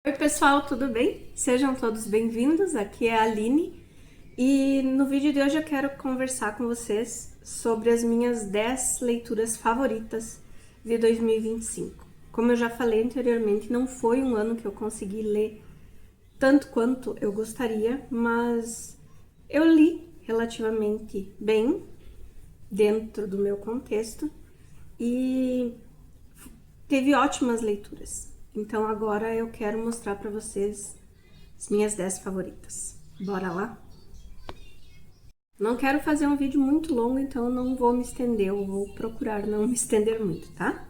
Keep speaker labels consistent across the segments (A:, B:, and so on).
A: Oi pessoal, tudo bem? Sejam todos bem-vindos, aqui é a Aline e no vídeo de hoje eu quero conversar com vocês sobre as minhas 10 leituras favoritas de 2025. Como eu já falei anteriormente, não foi um ano que eu consegui ler tanto quanto eu gostaria, mas eu li relativamente bem dentro do meu contexto e teve ótimas leituras. Então agora eu quero mostrar para vocês as minhas 10 favoritas. Bora lá? Não quero fazer um vídeo muito longo, então não vou me estender, eu vou procurar não me estender muito, tá?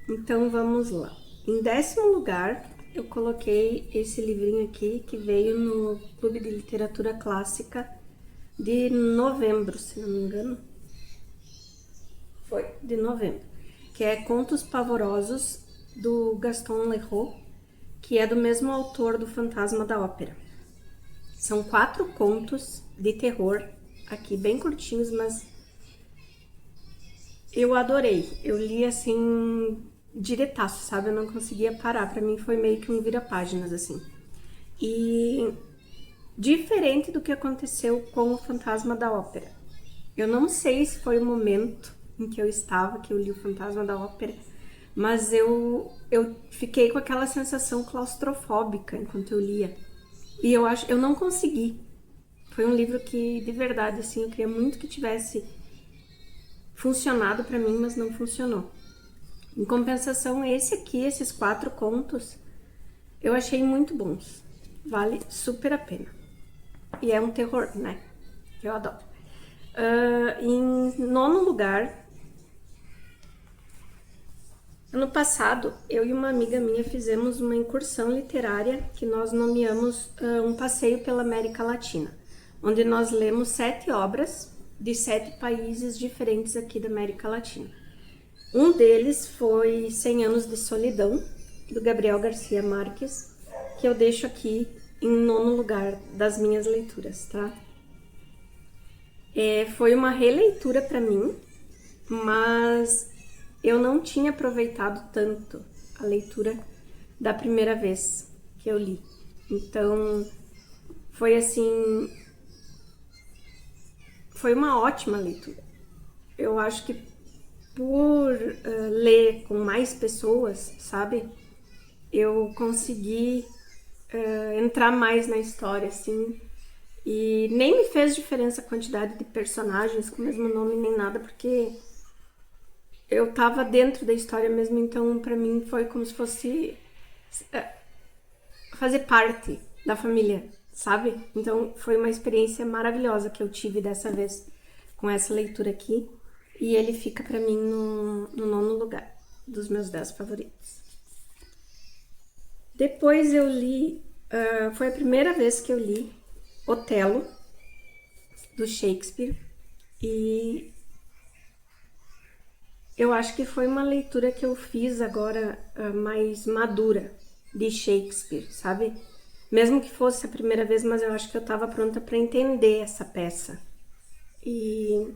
A: Então vamos lá. Em 10º lugar, eu coloquei esse livrinho aqui que veio no Clube de Literatura Clássica de novembro, se não me engano. Foi, de novembro. Que é Contos Pavorosos, do Gaston Leroux, que é do mesmo autor do Fantasma da Ópera. São 4 contos de terror, aqui bem curtinhos, mas eu adorei. Eu li assim, diretaço, sabe? Eu não conseguia parar. Pra mim foi meio que um vira-páginas, assim. E diferente do que aconteceu com o Fantasma da Ópera. Eu não sei se foi o momento em que eu estava, que eu li o Fantasma da Ópera, mas eu fiquei com aquela sensação claustrofóbica enquanto eu lia. E eu não consegui. Foi um livro que, de verdade, assim, eu queria muito que tivesse funcionado para mim, mas não funcionou. Em compensação, esse aqui, esses 4 contos, eu achei muito bons. Vale super a pena. E é um terror, né? Que eu adoro. Em 9º lugar, ano passado, eu e uma amiga minha fizemos uma incursão literária que nós nomeamos um passeio pela América Latina, onde nós lemos 7 obras de 7 países diferentes aqui da América Latina. Um deles foi 100 Anos de Solidão, do Gabriel Garcia Marques, que eu deixo aqui em 9º lugar das minhas leituras, tá? Foi uma releitura para mim, mas eu não tinha aproveitado tanto a leitura da primeira vez que eu li. Então, foi assim, foi uma ótima leitura. Eu acho que por ler com mais pessoas, sabe? Eu consegui entrar mais na história, assim. E nem me fez diferença a quantidade de personagens com o mesmo nome nem nada, porque eu tava dentro da história mesmo, então pra mim foi como se fosse fazer parte da família, sabe? Então foi uma experiência maravilhosa que eu tive dessa vez com essa leitura aqui. E ele fica pra mim no 9º lugar dos meus 10 favoritos. Depois eu li, foi a primeira vez que eu li Otelo, do Shakespeare, e eu acho que foi uma leitura que eu fiz agora mais madura de Shakespeare, sabe? Mesmo que fosse a primeira vez, mas eu acho que eu estava pronta para entender essa peça. E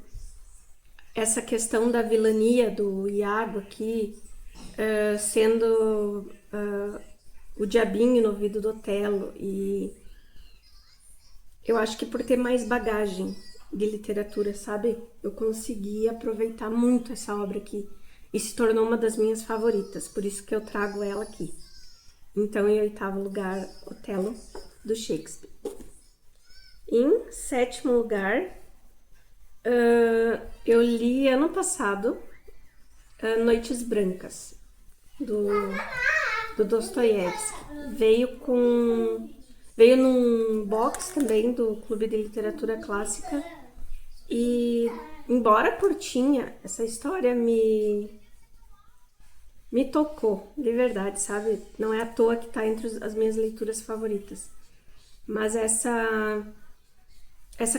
A: essa questão da vilania do Iago aqui, sendo o diabinho no ouvido do Otelo, e eu acho que por ter mais bagagem de literatura, sabe? Eu consegui aproveitar muito essa obra aqui e se tornou uma das minhas favoritas, por isso que eu trago ela aqui. Então, em 8º lugar, Otelo, do Shakespeare. Em 7º lugar, eu li ano passado Noites Brancas, do Dostoiévski. Veio num box também do Clube de Literatura Clássica e, embora curtinha, essa história me tocou, de verdade, sabe? Não é à toa que tá entre as minhas leituras favoritas. Mas essa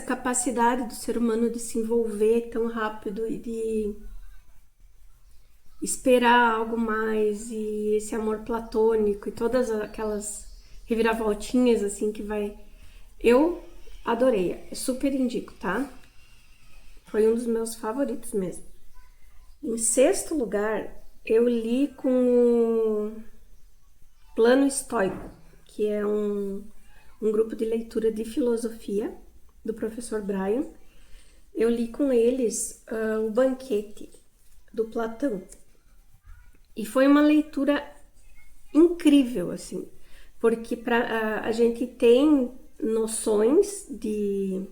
A: capacidade do ser humano de se envolver tão rápido e de esperar algo mais, e esse amor platônico e todas aquelas reviravoltinhas assim que vai. Eu adorei, super indico, tá? Foi um dos meus favoritos mesmo. Em 6º lugar, eu li com Plano Estoico, que é um grupo de leitura de filosofia do professor Brian. Eu li com eles o Banquete, do Platão. E foi uma leitura incrível, assim, porque a gente tem noções de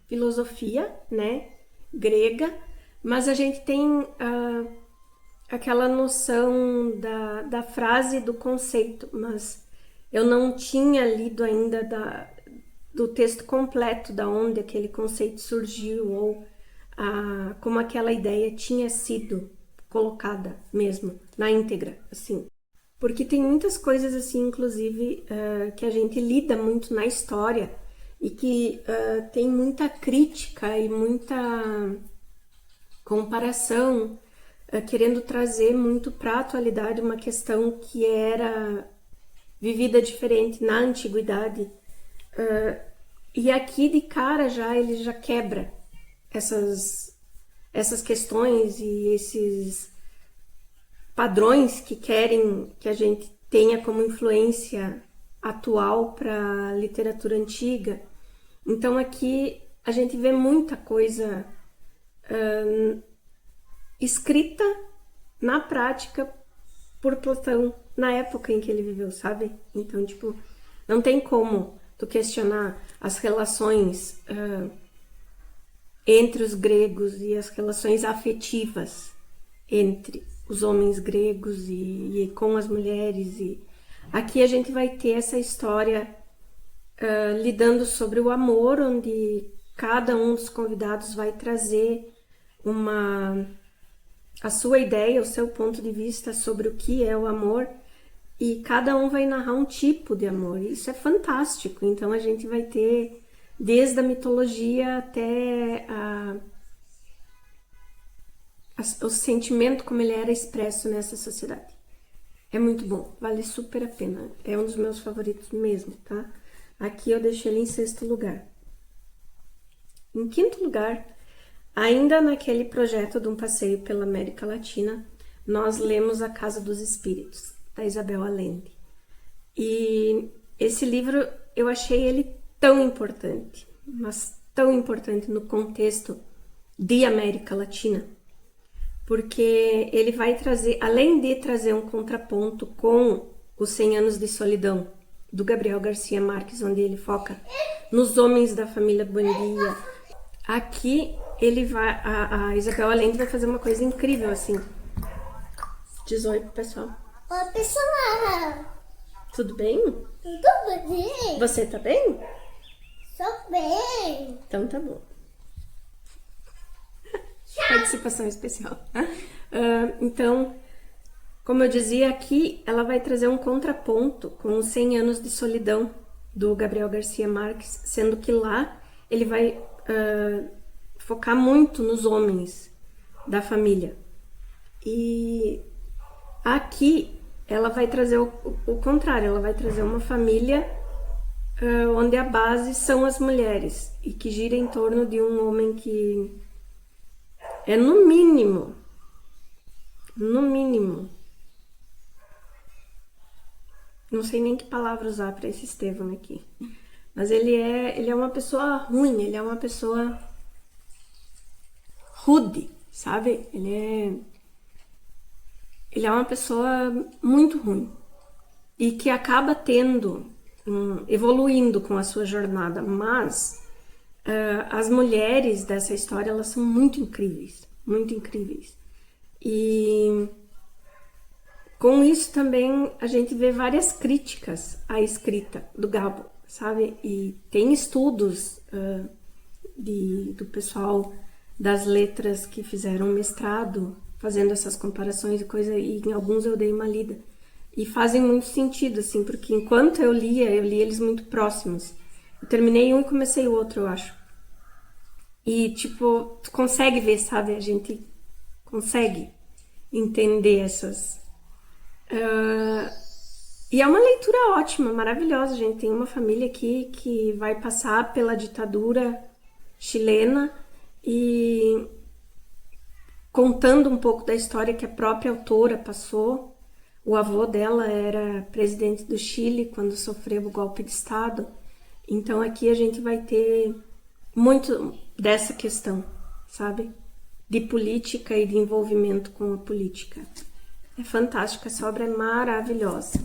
A: filosofia, né, grega, mas a gente tem aquela noção da frase, do conceito, mas eu não tinha lido ainda do texto completo, da onde aquele conceito surgiu, ou como aquela ideia tinha sido colocada mesmo, na íntegra, assim. Porque tem muitas coisas, assim, inclusive, que a gente lida muito na história e que tem muita crítica e muita comparação, querendo trazer muito para a atualidade uma questão que era vivida diferente na antiguidade. E aqui de cara já ele já quebra essas questões e esses padrões que querem que a gente tenha como influência atual para a literatura antiga. Então aqui a gente vê muita coisa escrita na prática por Platão na época em que ele viveu, sabe? Então, tipo, não tem como tu questionar as relações entre os gregos e as relações afetivas entre os homens gregos e com as mulheres. E aqui a gente vai ter essa história lidando sobre o amor, onde cada um dos convidados vai trazer a sua ideia, o seu ponto de vista sobre o que é o amor, e cada um vai narrar um tipo de amor. Isso é fantástico. Então a gente vai ter desde a mitologia até o sentimento como ele era expresso nessa sociedade. É muito bom, vale super a pena. É um dos meus favoritos mesmo, tá? Aqui eu deixei ele em 6º lugar. Em 5º lugar, ainda naquele projeto de um passeio pela América Latina, nós lemos A Casa dos Espíritos, da Isabel Allende. E esse livro, eu achei ele tão importante, mas tão importante no contexto de América Latina, porque ele vai trazer, além de trazer um contraponto com os 100 Anos de Solidão, do Gabriel Garcia Marques, onde ele foca nos homens da família Buendia, aqui ele vai, a Isabel Allende vai fazer uma coisa incrível, assim. Diz oi pro pessoal.
B: Oi, pessoal.
A: Tudo bem?
B: Tudo bem?
A: Você tá bem?
B: Tô bem.
A: Então tá bom. Participação especial. Então, como eu dizia aqui, ela vai trazer um contraponto com os 100 Anos de Solidão, do Gabriel Garcia Marques, sendo que lá ele vai focar muito nos homens da família. E aqui ela vai trazer o contrário, ela vai trazer uma família onde a base são as mulheres e que gira em torno de um homem que é no mínimo, não sei nem que palavra usar para esse Estevão aqui, mas ele é uma pessoa ruim, ele é uma pessoa rude, sabe? Ele é uma pessoa muito ruim e que acaba evoluindo com a sua jornada, mas as mulheres dessa história, elas são muito incríveis, e com isso também a gente vê várias críticas à escrita do Gabo, sabe? E tem estudos do pessoal das letras que fizeram mestrado fazendo essas comparações e coisa, e em alguns eu dei uma lida. E fazem muito sentido, assim, porque enquanto eu li eles muito próximos. Eu terminei um e comecei o outro, eu acho. E, tipo, tu consegue ver, sabe? A gente consegue entender essas... E é uma leitura ótima, maravilhosa. A gente tem uma família aqui que vai passar pela ditadura chilena e contando um pouco da história que a própria autora passou, O avô dela era presidente do Chile quando sofreu o golpe de Estado. Então aqui a gente vai ter muito dessa questão, sabe? De política e de envolvimento com a política. É fantástico, essa obra é maravilhosa.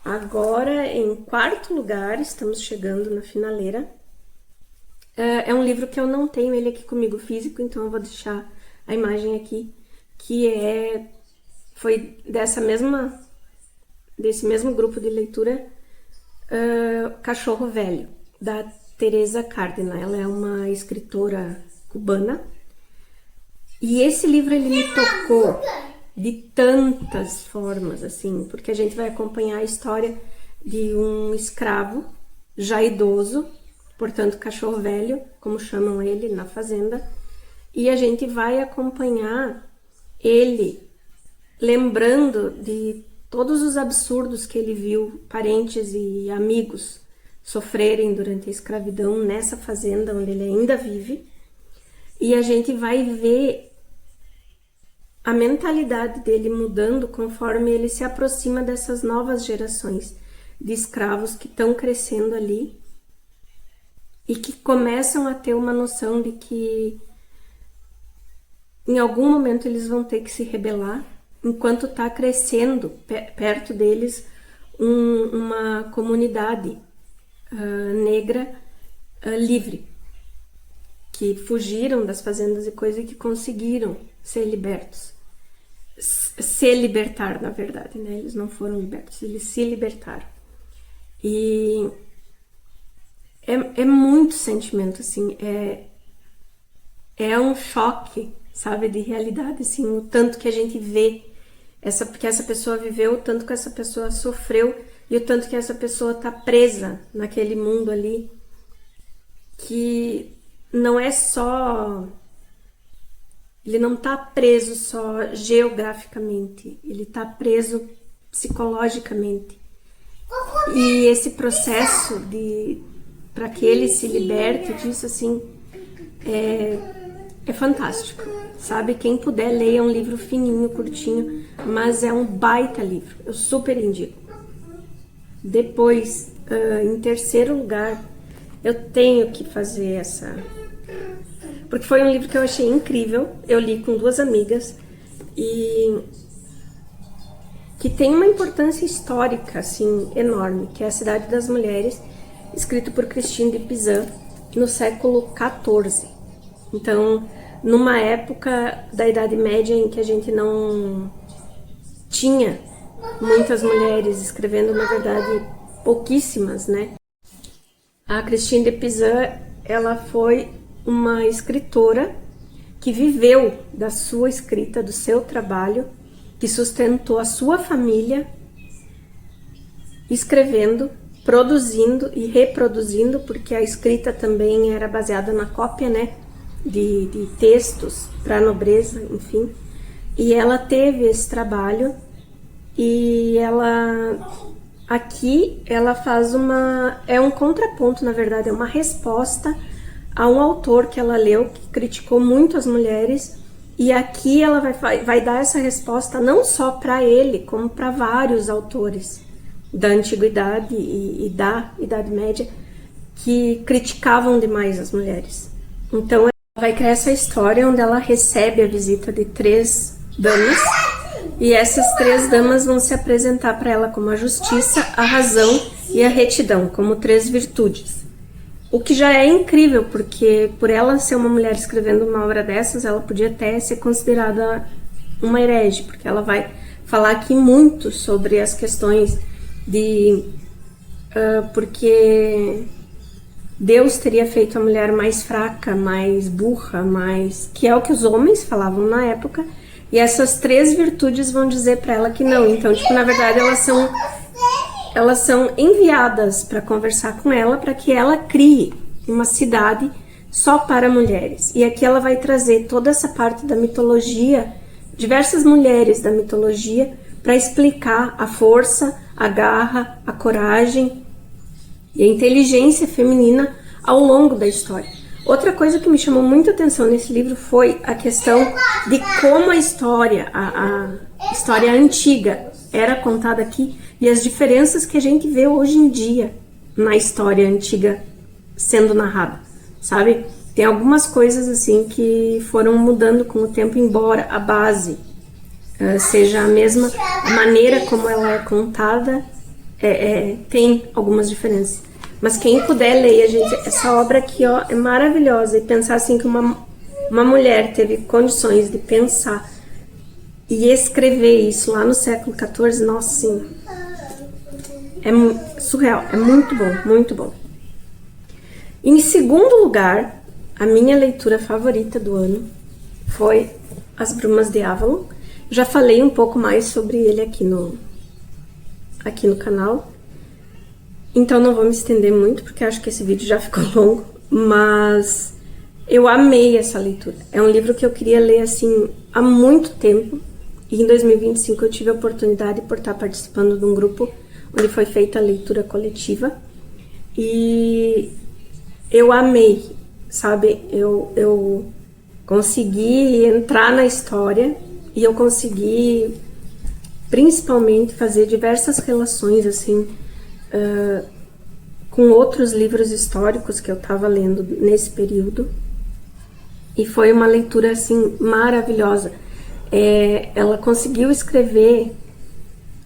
A: Agora, em quarto lugar, estamos chegando na finaleira. É um livro que eu não tenho ele aqui comigo físico, então eu vou deixar a imagem aqui, que foi desse mesmo grupo de leitura, Cachorro Velho, da Teresa Cárdenas. Ela é uma escritora cubana. E esse livro ele me tocou de tantas formas, assim, porque a gente vai acompanhar a história de um escravo já idoso, portanto cachorro velho, como chamam ele na fazenda, e a gente vai acompanhar ele lembrando de todos os absurdos que ele viu parentes e amigos sofrerem durante a escravidão nessa fazenda onde ele ainda vive, e a gente vai ver a mentalidade dele mudando conforme ele se aproxima dessas novas gerações de escravos que estão crescendo ali e que começam a ter uma noção de que em algum momento eles vão ter que se rebelar, enquanto está crescendo perto deles uma comunidade negra livre, que fugiram das fazendas e coisas e que conseguiram ser libertos. Se libertar, na verdade, né? Eles não foram libertos, eles se libertaram. E é muito sentimento, assim, é um choque, sabe, de realidade, assim, o tanto que a gente vê que essa pessoa viveu, o tanto que essa pessoa sofreu e o tanto que essa pessoa tá presa naquele mundo ali, que não é só... Ele não está preso só geograficamente, ele está preso psicologicamente. E esse processo para que ele se liberte disso, assim, é fantástico, sabe? Quem puder, leia um livro fininho, curtinho, mas é um baita livro, eu super indico. Depois, em terceiro lugar, eu tenho que fazer porque foi um livro que eu achei incrível, eu li com duas amigas, e que tem uma importância histórica, assim, enorme, que é A Cidade das Mulheres, escrito por Christine de Pizan, no século XIV. Então, numa época da Idade Média em que a gente não tinha muitas mulheres escrevendo, na verdade, pouquíssimas, né? A Christine de Pizan, ela foi uma escritora que viveu da sua escrita, do seu trabalho, que sustentou a sua família, escrevendo, produzindo e reproduzindo, porque a escrita também era baseada na cópia, né, de textos para a nobreza, enfim. E ela teve esse trabalho e aqui ela faz um contraponto, na verdade, é uma resposta a um autor que ela leu, que criticou muito as mulheres, e aqui ela vai dar essa resposta não só para ele, como para vários autores da Antiguidade e da Idade Média, que criticavam demais as mulheres. Então ela vai criar essa história onde ela recebe a visita de 3 damas, e essas 3 damas vão se apresentar para ela como a justiça, a razão e a retidão, como 3 virtudes. O que já é incrível, porque por ela ser uma mulher escrevendo uma obra dessas, ela podia até ser considerada uma herege, porque ela vai falar aqui muito sobre as questões porque Deus teria feito a mulher mais fraca, mais burra, que é o que os homens falavam na época, e essas 3 virtudes vão dizer para ela que não. Então, tipo, na verdade, elas são enviadas para conversar com ela, para que ela crie uma cidade só para mulheres. E aqui ela vai trazer toda essa parte da mitologia, diversas mulheres da mitologia, para explicar a força, a garra, a coragem e a inteligência feminina ao longo da história. Outra coisa que me chamou muita atenção nesse livro foi a questão de como a história antiga, era contada aqui e as diferenças que a gente vê hoje em dia na história antiga sendo narrada, sabe? Tem algumas coisas assim que foram mudando com o tempo, embora a base seja a mesma, a maneira como ela é contada tem algumas diferenças. Mas quem puder ler, gente, essa obra aqui, ó, é maravilhosa. E pensar assim que uma mulher teve condições de pensar e escrever isso lá no século XIV, nossa, sim, é surreal, é muito bom, muito bom. Em segundo lugar, a minha leitura favorita do ano foi As Brumas de Avalon. Já falei um pouco mais sobre ele aqui no canal, então não vou me estender muito, porque acho que esse vídeo já ficou longo, mas eu amei essa leitura. É um livro que eu queria ler assim há muito tempo, e em 2025 eu tive a oportunidade por estar participando de um grupo onde foi feita a leitura coletiva, e eu amei, sabe? Eu consegui entrar na história e eu consegui principalmente fazer diversas relações assim com outros livros históricos que eu estava lendo nesse período, e foi uma leitura assim maravilhosa. Ela conseguiu escrever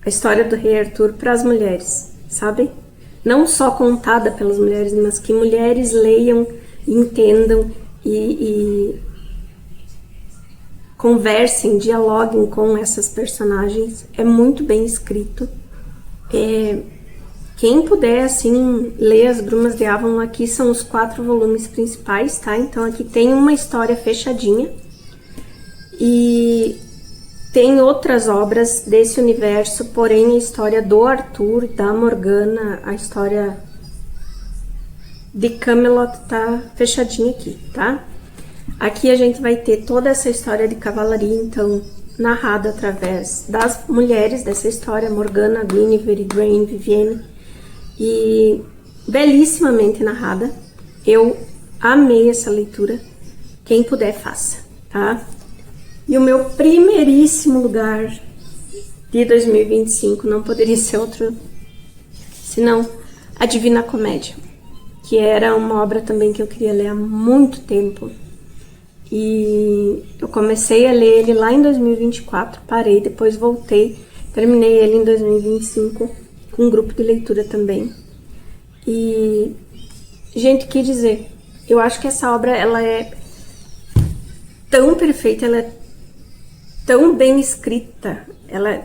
A: a história do rei Arthur para as mulheres, sabe? Não só contada pelas mulheres, mas que mulheres leiam, entendam e conversem, dialoguem com essas personagens. É muito bem escrito. Quem puder, assim, ler As Brumas de Avalon, aqui são os 4 volumes principais, tá? Então aqui tem uma história fechadinha e tem outras obras desse universo, porém a história do Arthur, da Morgana, a história de Camelot tá fechadinha aqui, tá? Aqui a gente vai ter toda essa história de cavalaria, então, narrada através das mulheres dessa história, Morgana, Guinevere, Igraine, Vivienne, e belíssimamente narrada. Eu amei essa leitura. Quem puder, faça, tá? E o meu primeiríssimo lugar de 2025 não poderia ser outro senão A Divina Comédia, que era uma obra também que eu queria ler há muito tempo. E eu comecei a ler ele lá em 2024, parei, depois voltei, terminei ele em 2025 com um grupo de leitura também. E, gente, o que dizer? Eu acho que essa obra, ela é tão perfeita, ela é tão bem escrita, ela,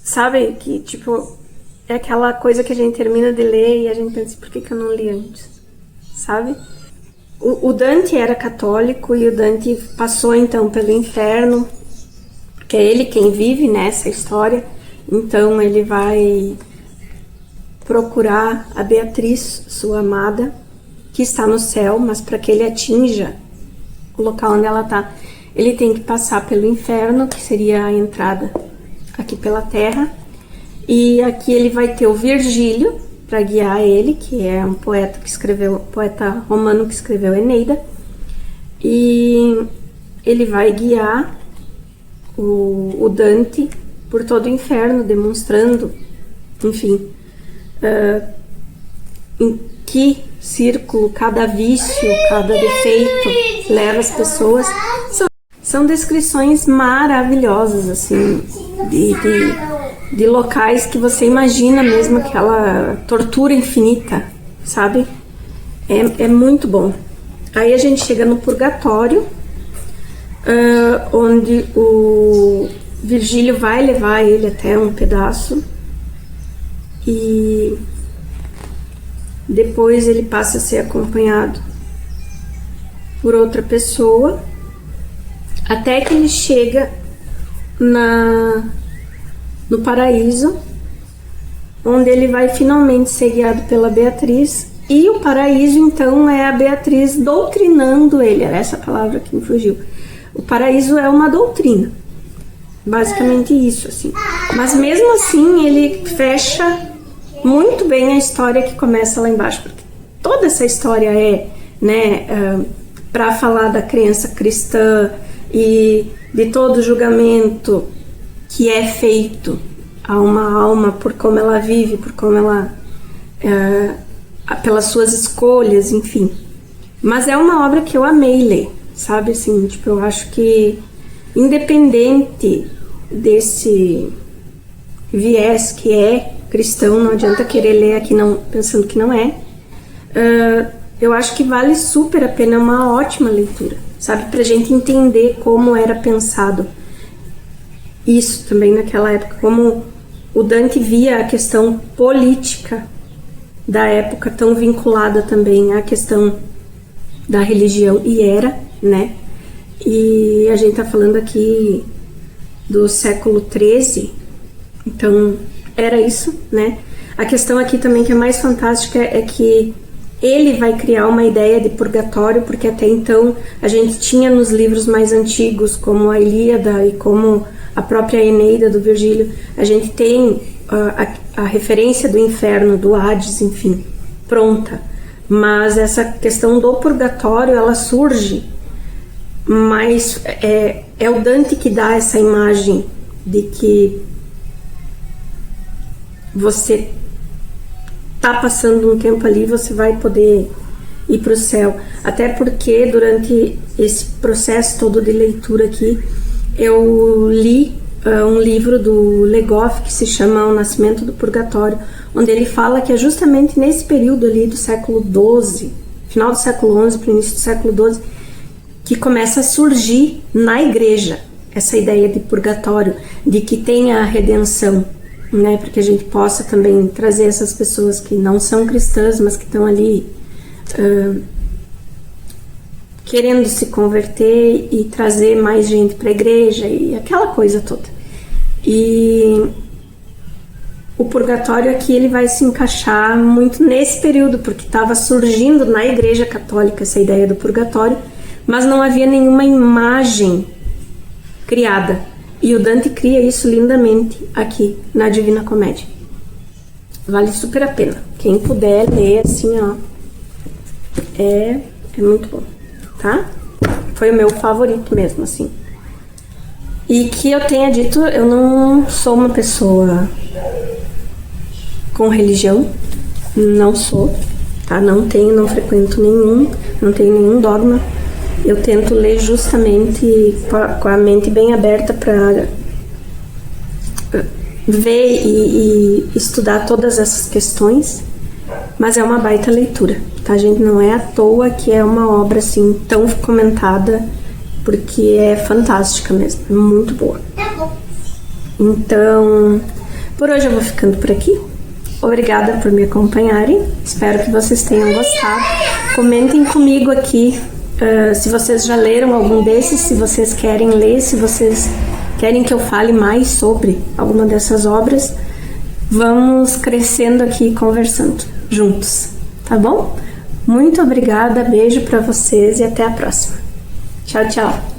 A: sabe, que tipo, é aquela coisa que a gente termina de ler e a gente pensa, por que eu não li antes, sabe? O Dante era católico e o Dante passou então pelo inferno, porque é ele quem vive nessa história, então ele vai procurar a Beatriz, sua amada, que está no céu, mas para que ele atinja o local onde ela está, ele tem que passar pelo inferno, que seria a entrada aqui pela terra, e aqui ele vai ter o Virgílio para guiar ele, que é um poeta romano que escreveu Eneida, e ele vai guiar o Dante por todo o inferno, demonstrando, enfim, em que círculo cada vício, cada defeito leva as pessoas. São descrições maravilhosas, assim, de locais que você imagina mesmo aquela tortura infinita, sabe? É muito bom. Aí a gente chega no Purgatório, onde o Virgílio vai levar ele até um pedaço e depois ele passa a ser acompanhado por outra pessoa até que ele chega no paraíso, onde ele vai finalmente ser guiado pela Beatriz, e o paraíso então é a Beatriz doutrinando ele, era essa palavra que me fugiu. O paraíso é uma doutrina, basicamente isso, assim. Mas mesmo assim ele fecha muito bem a história que começa lá embaixo, porque toda essa história é, né, para falar da crença cristã e de todo o julgamento que é feito a uma alma por como ela vive, por como ela pelas suas escolhas, enfim. Mas é uma obra que eu amei ler, sabe, assim, tipo, eu acho que independente desse viés que é cristão, não adianta querer ler aqui não, pensando que não é, eu acho que vale super a pena, é uma ótima leitura, sabe, pra gente entender como era pensado isso também naquela época, como o Dante via a questão política da época tão vinculada também à questão da religião, e era, né? E a gente tá falando aqui do século XIII, então era isso, né? A questão aqui também que é mais fantástica é que ele vai criar uma ideia de purgatório, porque até então a gente tinha nos livros mais antigos, como a Ilíada e como a própria Eneida do Virgílio, a gente tem a referência do inferno, do Hades, enfim, pronta. Mas essa questão do purgatório, ela surge, mas é o Dante que dá essa imagem de que você tá passando um tempo ali, você vai poder ir para o céu. Até porque durante esse processo todo de leitura aqui, eu li um livro do Legoff que se chama O Nascimento do Purgatório, onde ele fala que é justamente nesse período ali do século XII, final do século XI para o início do século XII, que começa a surgir na igreja essa ideia de purgatório, de que tenha a redenção, né, para que a gente possa também trazer essas pessoas que não são cristãs, mas que estão ali querendo se converter e trazer mais gente para a igreja e aquela coisa toda. E o purgatório aqui ele vai se encaixar muito nesse período, porque estava surgindo na igreja católica essa ideia do purgatório, mas não havia nenhuma imagem criada. E o Dante cria isso lindamente aqui na Divina Comédia. Vale super a pena. Quem puder ler, assim, ó, é muito bom, tá? Foi o meu favorito mesmo, assim. E que eu tenha dito, eu não sou uma pessoa com religião, não sou, tá? Não frequento nenhum, não tenho nenhum dogma. Eu tento ler justamente com a mente bem aberta para ver e estudar todas essas questões, mas é uma baita leitura, tá, gente? Não é à toa que é uma obra assim tão comentada, porque é fantástica mesmo, é muito boa. Então, por hoje eu vou ficando por aqui. Obrigada por me acompanharem, espero que vocês tenham gostado. Comentem comigo aqui se vocês já leram algum desses, se vocês querem ler, se vocês querem que eu fale mais sobre alguma dessas obras. Vamos crescendo aqui, conversando juntos, tá bom? Muito obrigada, beijo pra vocês e até a próxima. Tchau, tchau!